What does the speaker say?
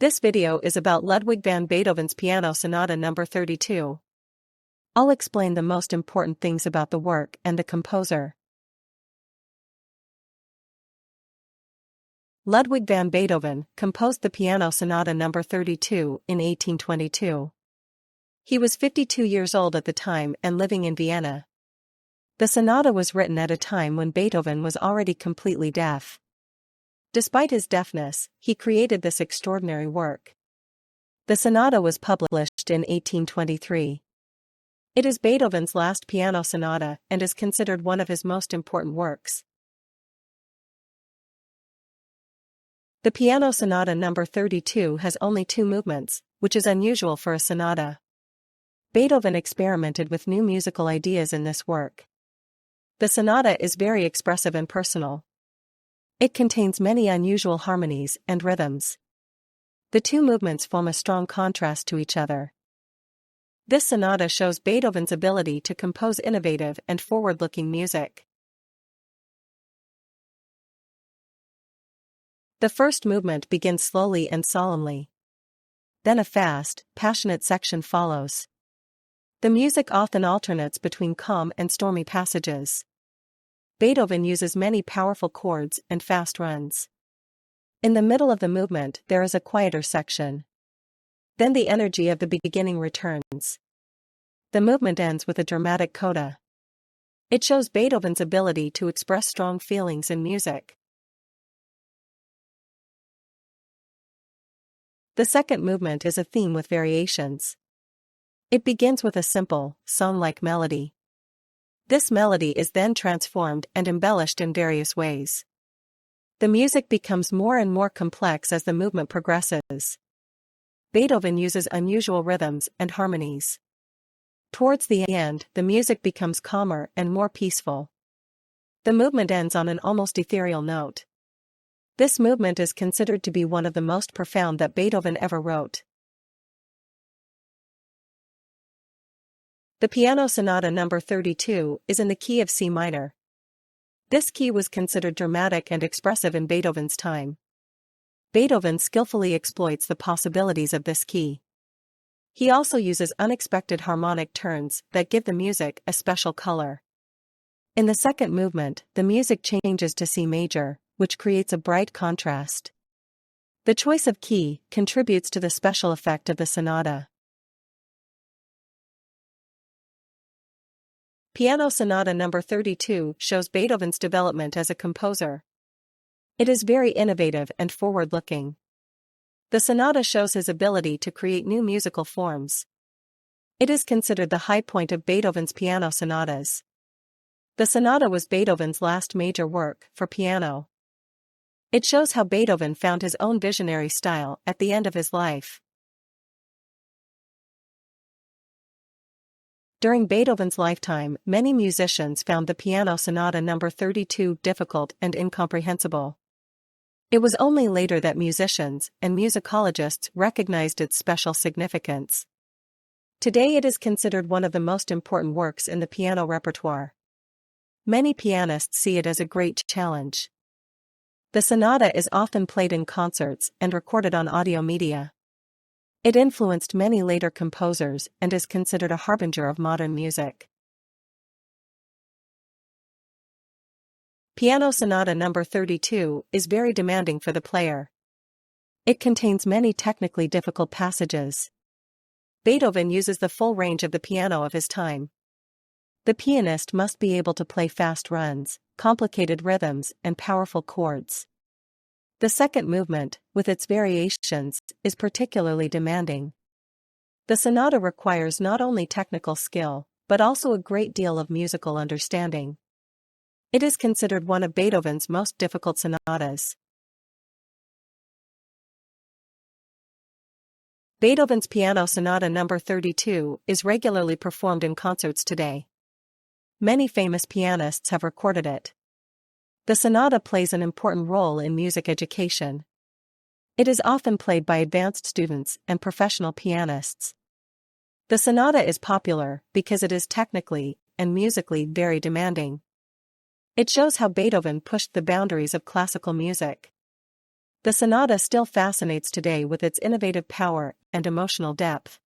This video is about Ludwig van Beethoven's Piano Sonata No. 32. I'll explain the most important things about the work and the composer. Ludwig van Beethoven composed the Piano Sonata No. 32 in 1822. He was 52 years old at the time and living in Vienna. The sonata was written at a time when Beethoven was already completely deaf. Despite his deafness, he created this extraordinary work. The sonata was published in 1823. It is Beethoven's last piano sonata and is considered one of his most important works. The Piano Sonata No. 32 has only 2 movements, which is unusual for a sonata. Beethoven experimented with new musical ideas in this work. The sonata is very expressive and personal. It contains many unusual harmonies and rhythms. The 2 movements form a strong contrast to each other. This sonata shows Beethoven's ability to compose innovative and forward-looking music. The first movement begins slowly and solemnly. Then a fast, passionate section follows. The music often alternates between calm and stormy passages. Beethoven uses many powerful chords and fast runs. In the middle of the movement there is a quieter section. Then the energy of the beginning returns. The movement ends with a dramatic coda. It shows Beethoven's ability to express strong feelings in music. The second movement is a theme with variations. It begins with a simple, song-like melody. This melody is then transformed and embellished in various ways. The music becomes more and more complex as the movement progresses. Beethoven uses unusual rhythms and harmonies. Towards the end, the music becomes calmer and more peaceful. The movement ends on an almost ethereal note. This movement is considered to be one of the most profound that Beethoven ever wrote. The Piano Sonata No. 32 is in the key of C minor. This key was considered dramatic and expressive in Beethoven's time. Beethoven skillfully exploits the possibilities of this key. He also uses unexpected harmonic turns that give the music a special color. In the second movement, the music changes to C major, which creates a bright contrast. The choice of key contributes to the special effect of the sonata. Piano Sonata No. 32 shows Beethoven's development as a composer. It is very innovative and forward-looking. The sonata shows his ability to create new musical forms. It is considered the high point of Beethoven's piano sonatas. The sonata was Beethoven's last major work for piano. It shows how Beethoven found his own visionary style at the end of his life. During Beethoven's lifetime, many musicians found the Piano Sonata No. 32 difficult and incomprehensible. It was only later that musicians and musicologists recognized its special significance. Today it is considered one of the most important works in the piano repertoire. Many pianists see it as a great challenge. The sonata is often played in concerts and recorded on audio media. It influenced many later composers and is considered a harbinger of modern music. Piano Sonata No. 32 is very demanding for the player. It contains many technically difficult passages. Beethoven uses the full range of the piano of his time. The pianist must be able to play fast runs, complicated rhythms, and powerful chords. The second movement, with its variations, is particularly demanding. The sonata requires not only technical skill, but also a great deal of musical understanding. It is considered one of Beethoven's most difficult sonatas. Beethoven's Piano Sonata No. 32 is regularly performed in concerts today. Many famous pianists have recorded it. The sonata plays an important role in music education. It is often played by advanced students and professional pianists. The sonata is popular because it is technically and musically very demanding. It shows how Beethoven pushed the boundaries of classical music. The sonata still fascinates today with its innovative power and emotional depth.